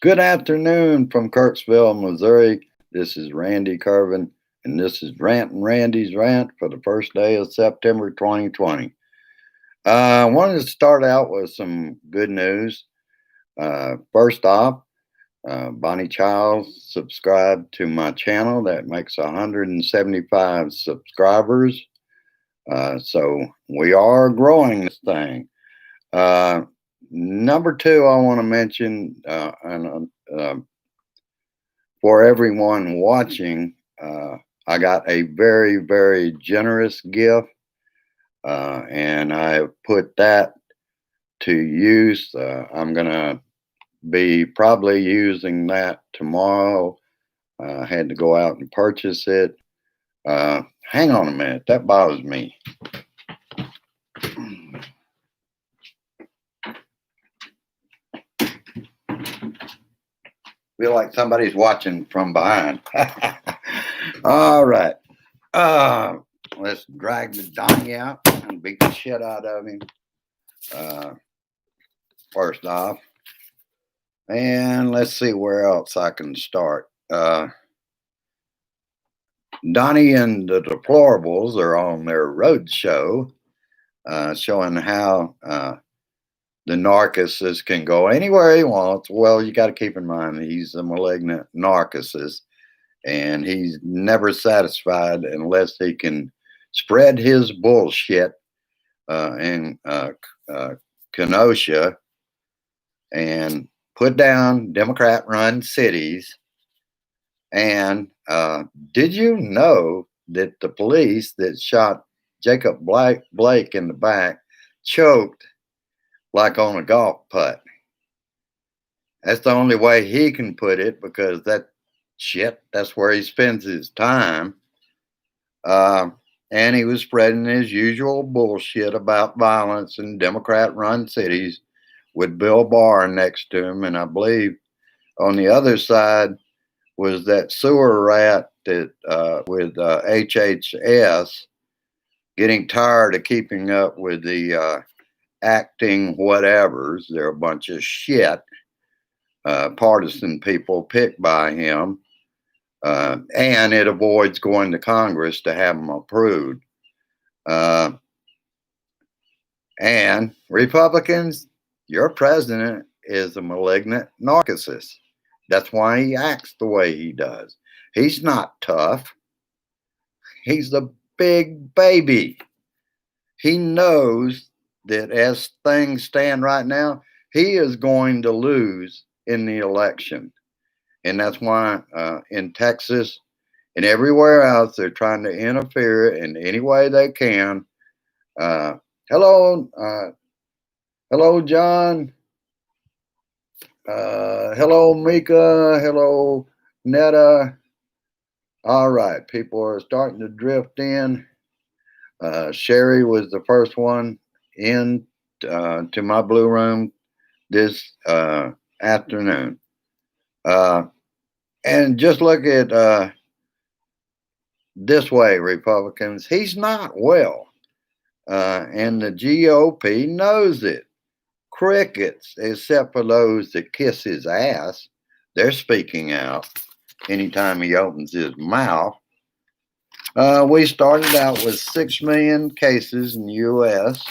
Good afternoon from Kirksville, Missouri. This is Randy Curvin, and this is Rant and Randy's Rant for the first day of September 2020. I wanted to start out with some good news. First off, Bonnie Childs subscribed to my channel. That makes 175 subscribers. So we are growing this thing. Number two, I want to mention, for everyone watching, I got a very, very generous gift, and I put that to use. I'm going to be probably using that tomorrow. I had to go out and purchase it. Hang on a minute, that bothers me. Feel like somebody's watching from behind. All right. Let's drag the Donnie out and beat the shit out of him. First off. And let's see where else I can start. Donnie and the Deplorables are on their road show, showing how the narcissist can go anywhere he wants. Well, you got to keep in mind he's a malignant narcissist, and he's never satisfied unless he can spread his bullshit in Kenosha and put down Democrat-run cities. And did you know that the police that shot Jacob Blake in the back choked like on a golf putt? That's the only way he can put it, because that's where he spends his time. And he was spreading his usual bullshit about violence in Democrat-run cities with Bill Barr next to him. And I believe on the other side was that sewer rat that with HHS getting tired of keeping up with the acting whatevers. They're a bunch of shit, partisan people picked by him, and it avoids going to Congress to have them approved. And Republicans, your president is a malignant narcissist. That's why he acts the way he does. He's not tough. He's a big baby. He knows that as things stand right now, he is going to lose in the election. And that's why in Texas and everywhere else, they're trying to interfere in any way they can. Hello, John. Hello, Mika. Hello, Netta. All right, people are starting to drift in. Sherry was the first one in to my blue room this afternoon. And just look at this way, Republicans. He's not well. And the GOP knows it. Crickets, except for those that kiss his ass. They're speaking out anytime he opens his mouth. We started out with 6 million cases in the U.S.,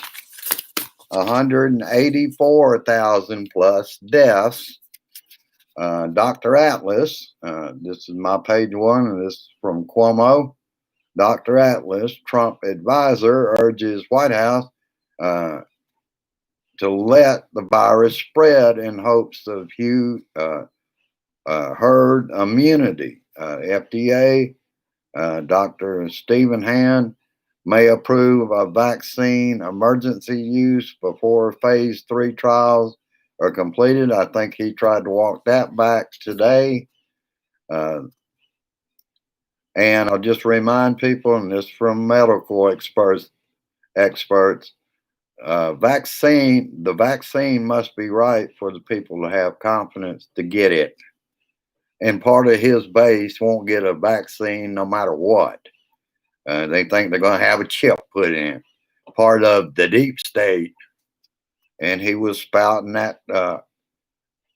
184,000 plus deaths. Dr. Atlas, this is my page one, and this is from Cuomo. Dr. Atlas, Trump advisor, urges White House to let the virus spread in hopes of herd immunity. FDA, Dr. Stephen Hand may approve a vaccine emergency use before phase 3 trials are completed. I think he tried to walk that back today. And I'll just remind people, and this from medical experts, the vaccine must be right for the people to have confidence to get it. And part of his base won't get a vaccine no matter what. They think they're going to have a chip put in. Part of the deep state. And he was spouting that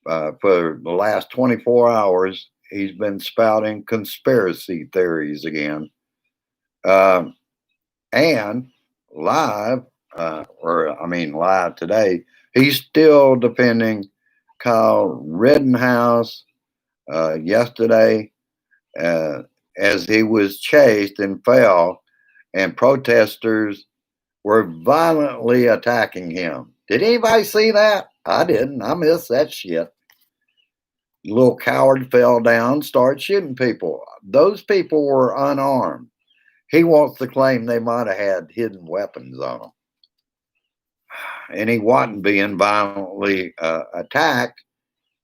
for the last 24 hours, he's been spouting conspiracy theories again. And live, live today, he's still defending Kyle Rittenhouse yesterday as he was chased and fell, and protesters were violently attacking him. Did anybody see that? I didn't. I missed that shit. Little coward fell down, started shooting people. Those people were unarmed. He wants to claim they might have had hidden weapons on them. And he wasn't being violently attacked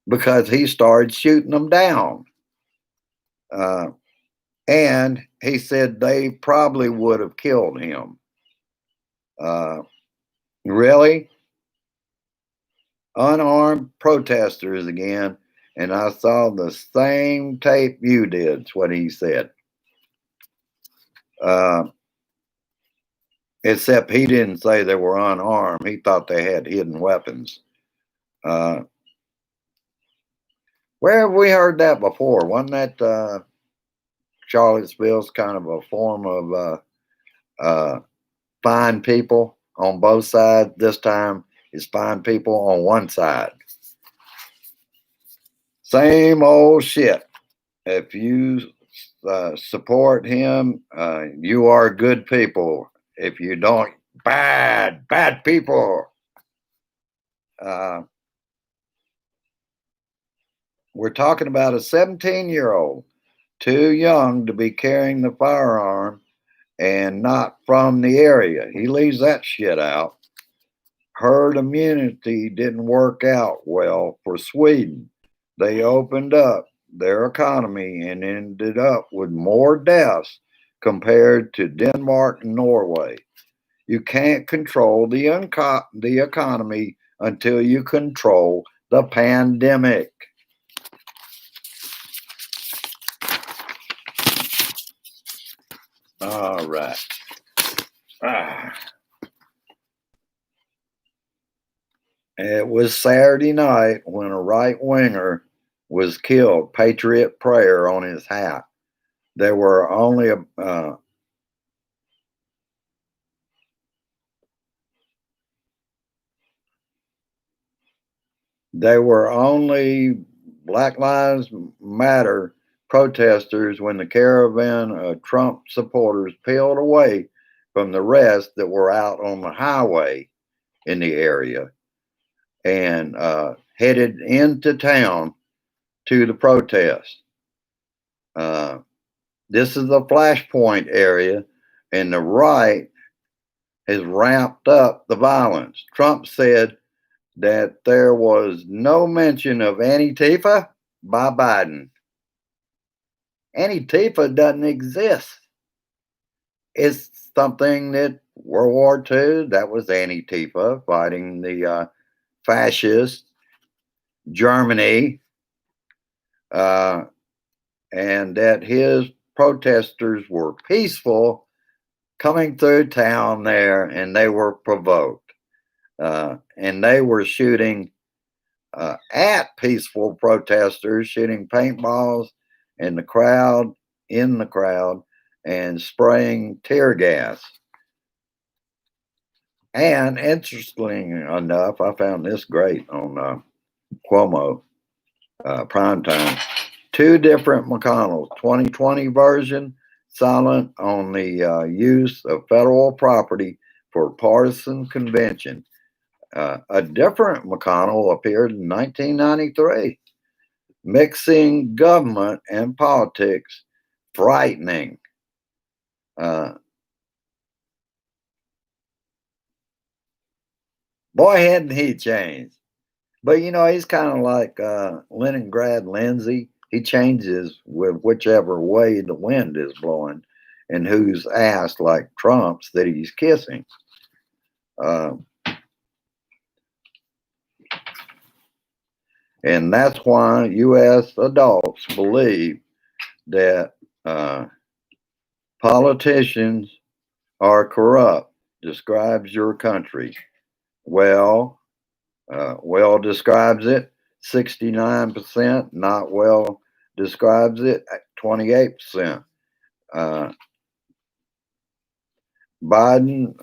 because he started shooting them down. And he said they probably would have killed him. Really? Unarmed protesters again. And I saw the same tape you did, is what he said. Except he didn't say they were unarmed. He thought they had hidden weapons. Where have we heard that before? Wasn't that Charlottesville's kind of a form of fine people on both sides? This time it's fine people on one side. Same old shit. If you support him, you are good people. If you don't, bad people. We're talking about a 17-year-old, too young to be carrying the firearm and not from the area. He leaves that shit out. Herd immunity didn't work out well for Sweden. They opened up their economy and ended up with more deaths compared to Denmark and Norway. You can't control the economy until you control the pandemic. All right. It was Saturday night when a right-winger was killed, Patriot Prayer on his hat. There were only Black Lives Matter protesters when the caravan of Trump supporters peeled away from the rest that were out on the highway in the area and headed into town to the protest. This is the flashpoint area, and the right has ramped up the violence. Trump said that there was no mention of Antifa by Biden. Antifa doesn't exist. It's something that World War II, that was Antifa fighting the fascist Germany, and that his protesters were peaceful coming through town there, and they were provoked. And they were shooting at peaceful protesters, shooting paintballs in the crowd, and spraying tear gas. And interestingly enough, I found this great on Cuomo primetime. Two different McConnells, 2020 version, silent on the use of federal property for partisan convention. A different McConnell appeared in 1993, mixing government and politics, frightening. Boy, hadn't he changed. But, he's kind of like Leningrad Lindsay. He changes with whichever way the wind is blowing and whose ass, like Trump's, that he's kissing. And that's why U.S. adults believe that politicians are corrupt. Describes your country. Well describes it. 69%. Not well describes it at 28%. Biden,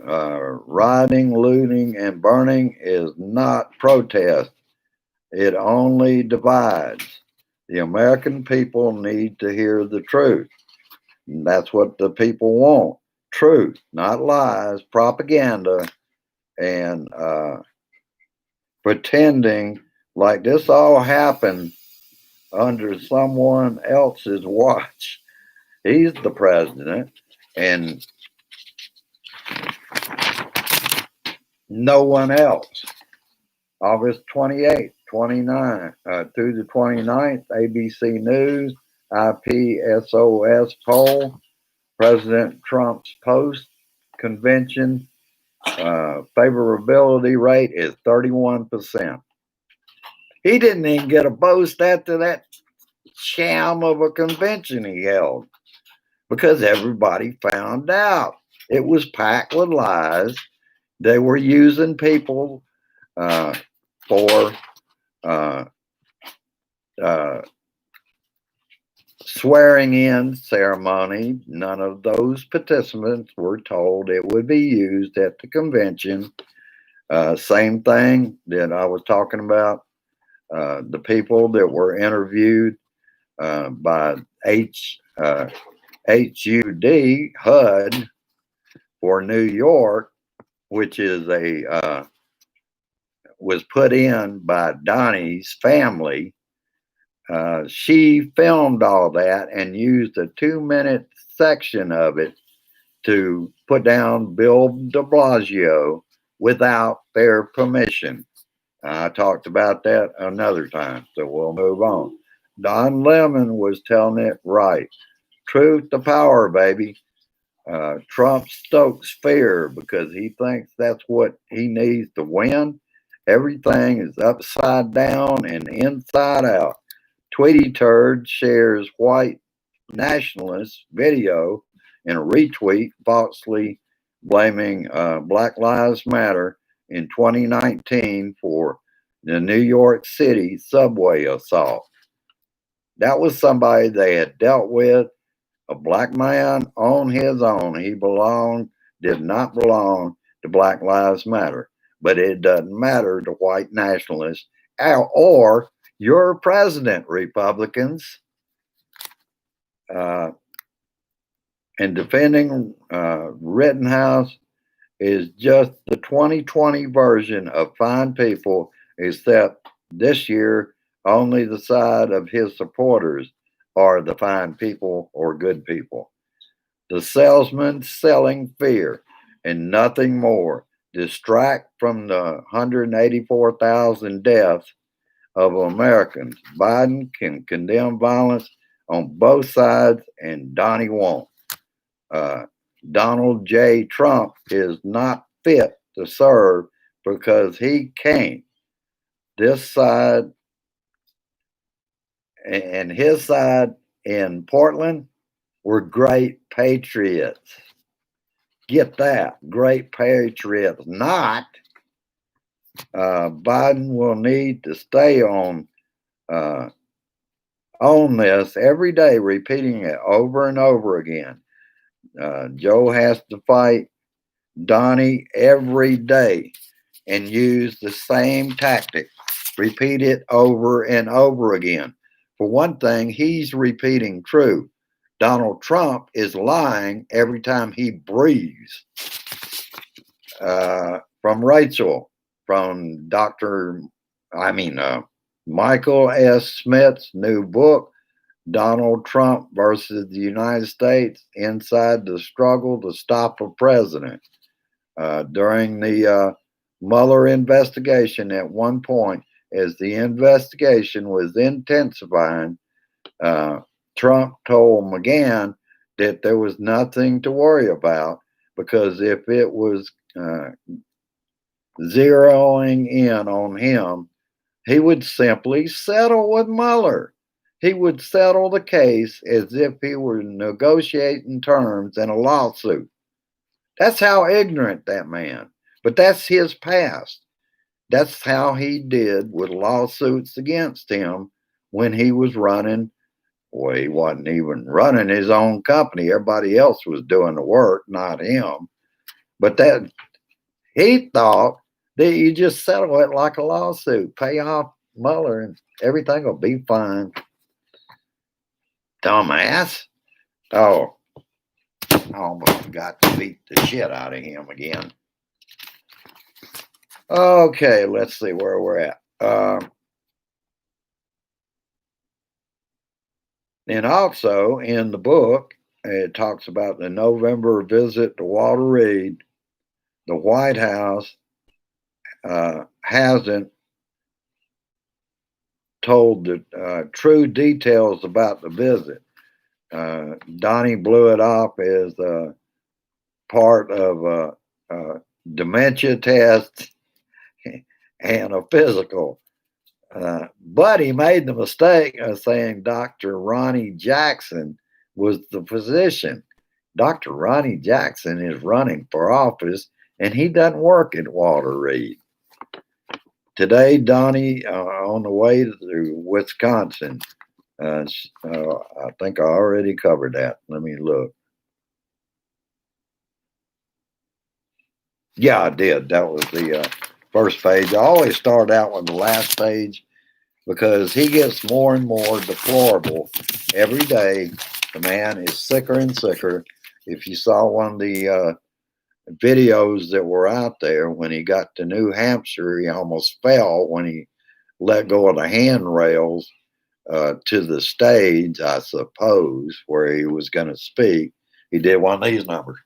rioting, looting, and burning is not protest. It only divides. The American people need to hear the truth. And that's what the people want. Truth, not lies, propaganda, and pretending like this all happened under someone else's watch. He's the president, and no one else. August 28th, 29, through the 29th, ABC News, IPSOS poll, President Trump's post-convention favorability rate is 31%. He didn't even get a boost after that sham of a convention he held because everybody found out. It was packed with lies. They were using people for swearing in ceremony. None of those participants were told it would be used at the convention. Same thing that I was talking about. The people that were interviewed by HUD for New York, which is was put in by Donnie's family. She filmed all that and used a 2-minute section of it to put down Bill de Blasio without their permission. I talked about that another time, so we'll move on. Don Lemon was telling it right. Truth to power, baby. Trump stokes fear because he thinks that's what he needs to win. Everything is upside down and inside out. Tweety Turd shares white nationalist video in a retweet falsely blaming Black Lives Matter in 2019 for the New York City subway assault. That was somebody they had dealt with, a black man on his own. He did not belong to Black Lives Matter, but it doesn't matter to white nationalists or your president, Republicans. And defending Rittenhouse is just the 2020 version of fine people, except this year only the side of his supporters are the fine people or good people. The salesman selling fear and nothing more. Distract from the 184,000 deaths of Americans. Biden can condemn violence on both sides, and Donnie won't. Donald J. Trump is not fit to serve because he can't. This side and his side in Portland were great patriots. Get that, great patriots. Not Biden will need to stay on this every day, repeating it over and over again. Joe has to fight Donnie every day and use the same tactic. Repeat it over and over again. For one thing, he's repeating truth. Donald Trump is lying every time he breathes. From Rachel, from Michael S. Smith's new book, Donald Trump versus the United States, Inside the Struggle to Stop a President. During the Mueller investigation, at one point, as the investigation was intensifying, Trump told McGahn that there was nothing to worry about because if it was zeroing in on him, he would simply settle with Mueller. He would settle the case as if he were negotiating terms in a lawsuit. That's how ignorant that man. But that's his past. That's how he did with lawsuits against him when he was running. Well, he wasn't even running his own company. Everybody else was doing the work, not him. But that he thought that you just settle it like a lawsuit, pay off Mueller, and everything will be fine. Dumbass. Oh, I almost got to beat the shit out of him again. Okay, let's see where we're at. And also in the book, it talks about the November visit to Walter Reed. The White House hasn't told the true details about the visit. Donnie blew it off as part of a dementia test and a physical. But he made the mistake of saying Dr. Ronnie Jackson was the physician. Dr. Ronnie Jackson is running for office and he doesn't work at Walter Reed. Today, Donnie on the way to Wisconsin. I think I already covered that. Let me look. Yeah, I did. That was the first page. I always start out with the last page because he gets more and more deplorable every day. The man is sicker and sicker. If you saw one of the videos that were out there when he got to New Hampshire, he almost fell when he let go of the handrails to the stage, I suppose, where he was going to speak. He did one of these numbers.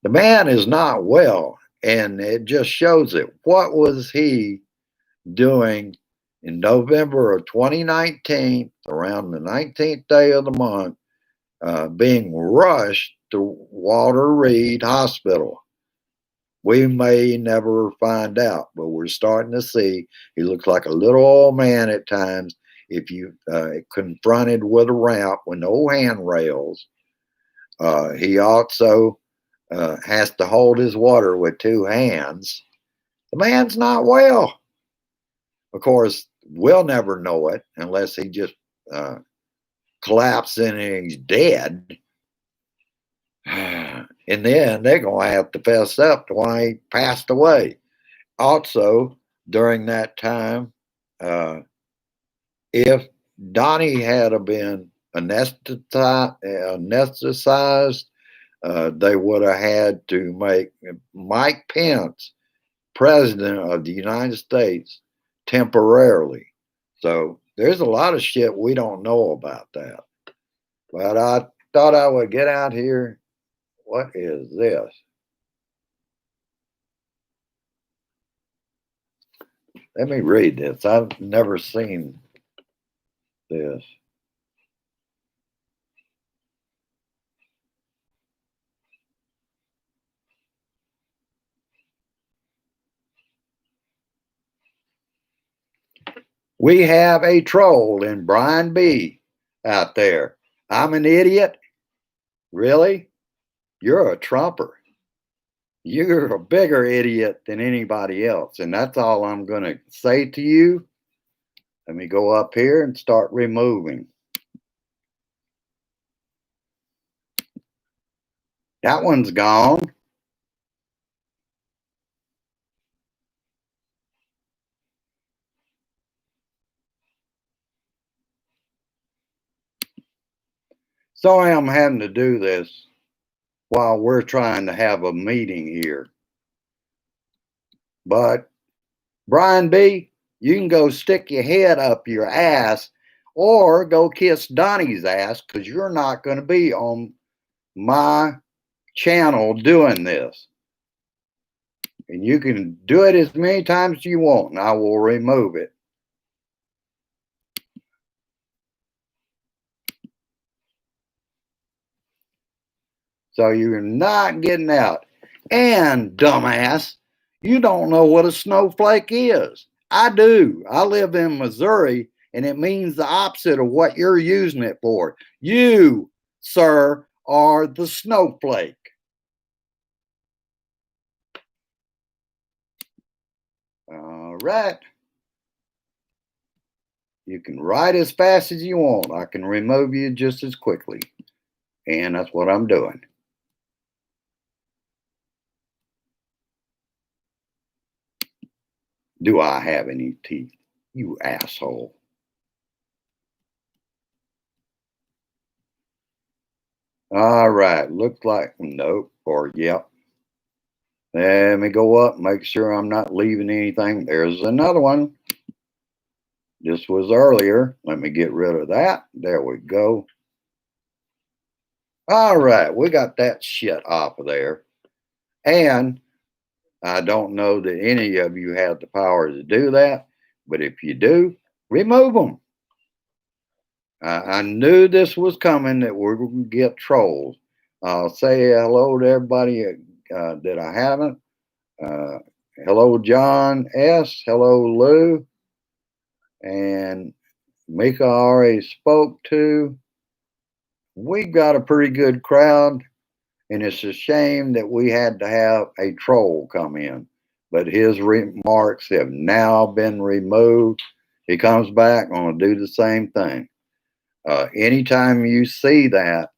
The man is not well, and it just shows it. What was he doing in November of 2019, around the 19th day of the month, being rushed to Walter Reed Hospital? We may never find out, but we're starting to see he looks like a little old man at times. If you confronted with a ramp with no handrails, he also has to hold his water with two hands. The man's not well. Of course, we'll never know it unless he just collapses and he's dead. In the end, they're going to have to fess up to why he passed away. Also, during that time, if Donnie had been anesthetized, they would have had to make Mike Pence president of the United States temporarily. So there's a lot of shit we don't know about that. But I thought I would get out here. What is this? Let me read this. I've never seen this. We have a troll in Brian B. out there. I'm an idiot. Really? You're a Trumper. You're a bigger idiot than anybody else. And that's all I'm going to say to you. Let me go up here and start removing. That one's gone. Sorry I'm having to do this while we're trying to have a meeting here. But Brian B., you can go stick your head up your ass or go kiss Donnie's ass because you're not going to be on my channel doing this. And you can do it as many times as you want and I will remove it. So you're not getting out. And dumbass, you don't know what a snowflake is. I do. I live in Missouri and it means the opposite of what you're using it for. You, sir, are the snowflake. All right. You can write as fast as you want. I can remove you just as quickly. And that's what I'm doing. Do I have any teeth? You asshole. All right. Looks like nope or yep. Let me go up, make sure I'm not leaving anything. There's another one. This was earlier. Let me get rid of that. There we go. All right. We got that shit off of there. And I don't know that any of you have the power to do that. But if you do, remove them. I knew this was coming, that we're going to get trolls. I'll say hello to everybody that I haven't. Uh, hello, John S. Hello, Lou. And Mika already spoke to. We got a pretty good crowd, and it's a shame that we had to have a troll come in. But his remarks have now been removed. He comes back, I'm going to do the same thing. Anytime you see that,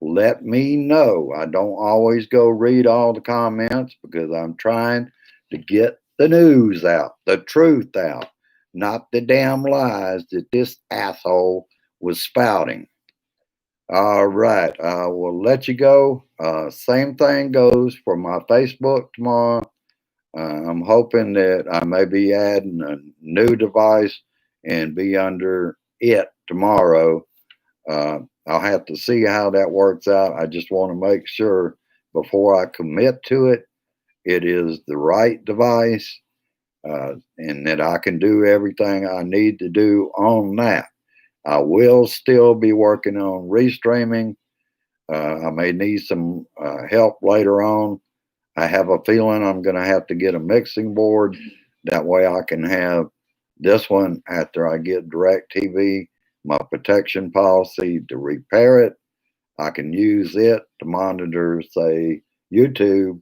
let me know. I don't always go read all the comments because I'm trying to get the news out, the truth out, not the damn lies that this asshole was spouting. All right, I will let you go. Same thing goes for my Facebook tomorrow. I'm hoping that I may be adding a new device and be under it tomorrow. I'll have to see how that works out. I just want to make sure before I commit to it, it is the right device, and that I can do everything I need to do on that. I will still be working on restreaming. I may need some help later on. I have a feeling I'm going to have to get a mixing board. That way I can have this one after I get DirecTV, my protection policy to repair it. I can use it to monitor, say, YouTube,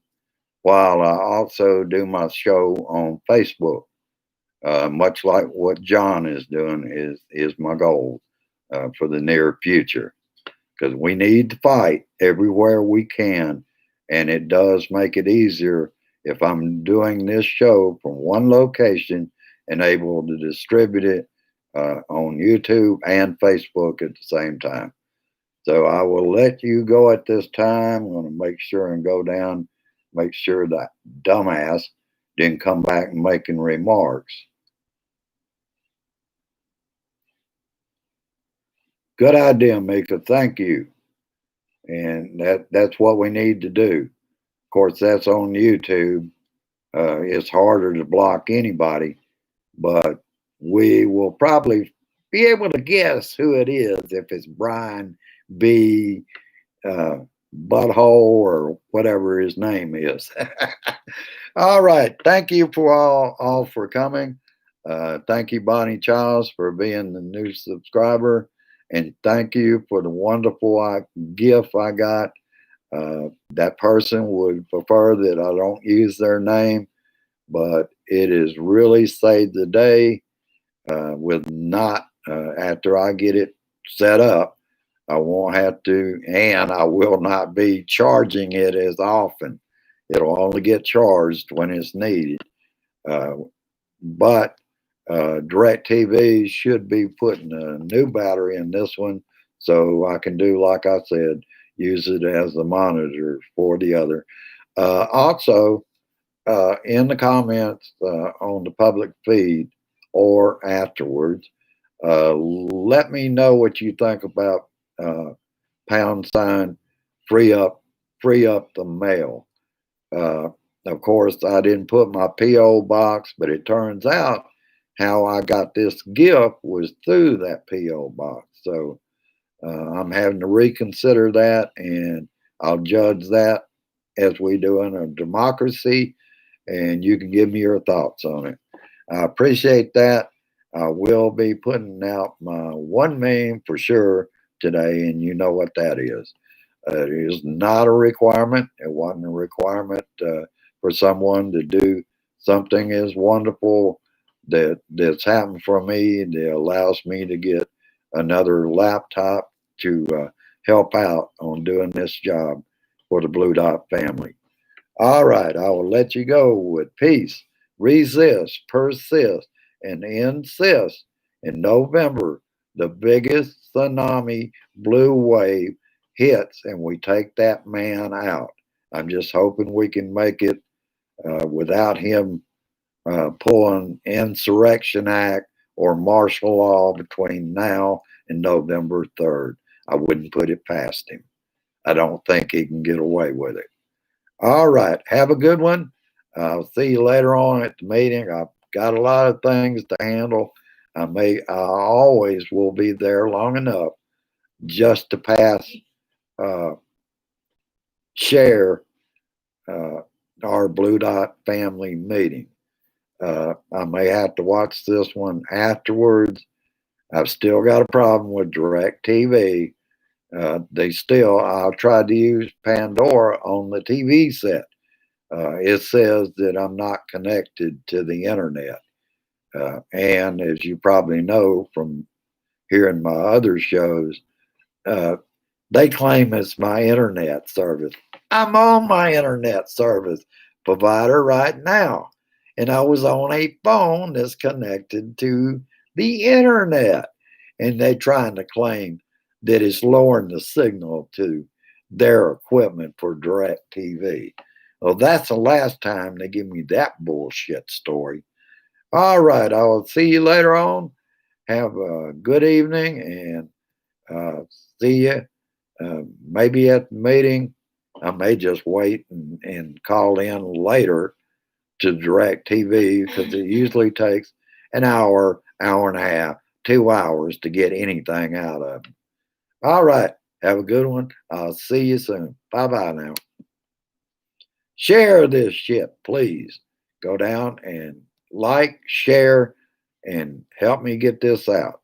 while I also do my show on Facebook. Much like what John is doing is my goal for the near future, because we need to fight everywhere we can, and it does make it easier if I'm doing this show from one location and able to distribute it on YouTube and Facebook at the same time. So I will let you go at this time. I'm going to make sure and go down, make sure that dumbass didn't come back making remarks. Good idea, Mika. Thank you. And that's what we need to do. Of course, that's on YouTube. It's harder to block anybody, but we will probably be able to guess who it is if it's Brian B. Butthole or whatever his name is. All right. Thank you for all for coming. Thank you, Bonnie Childs, for being the new subscriber. And thank you for the wonderful gift I got. That person would prefer that I don't use their name, but it has really saved the day with not, after I get it set up, I won't have to, and I will not be charging it as often. It'll only get charged when it's needed. But DirecTV should be putting a new battery in this one, so I can do, like I said, use it as a monitor for the other. Also, in the comments on the public feed or afterwards, let me know what you think about # free up the mail. Of course, I didn't put my PO box, but it turns out how I got this gift was through that PO box. So I'm having to reconsider that, and I'll judge that as we do in a democracy, and you can give me your thoughts on it. I appreciate that. I will be putting out my 1 million for sure today, and you know what that is. It is not a requirement. It wasn't a requirement for someone to do something is wonderful that's happened for me that allows me to get another laptop to help out on doing this job for the Blue Dot family. All right, I will let you go with peace, resist, persist, and insist. In November, the biggest tsunami blue wave hits and we take that man out. I'm just hoping we can make it without him pulling insurrection act or martial law between now and November 3rd. I wouldn't put it past him. I don't think he can get away with it. All right. Have a good one. I'll see you later on at the meeting. I've got a lot of things to handle. I always will be there long enough just to pass, uh, share uh, our Blue Dot family meeting. I may have to watch this one afterwards. I've still got a problem with Direct TV. I'll try to use Pandora on the TV set. It says that I'm not connected to the internet. And as you probably know from hearing my other shows, uh, they claim it's my internet service. I'm on my internet service provider right now. And I was on a phone that's connected to the internet. And they trying to claim that it's lowering the signal to their equipment for Direct TV. Well, that's the last time they give me that bullshit story. All right, I will see you later on. Have a good evening and see you maybe at the meeting. I may just wait and call in later to Direct TV because it usually takes an hour, hour and a half, 2 hours to get anything out of them. All right. Have a good one. I'll see you soon. Bye bye now. Share this shit, please. Go down and like, share, and help me get this out.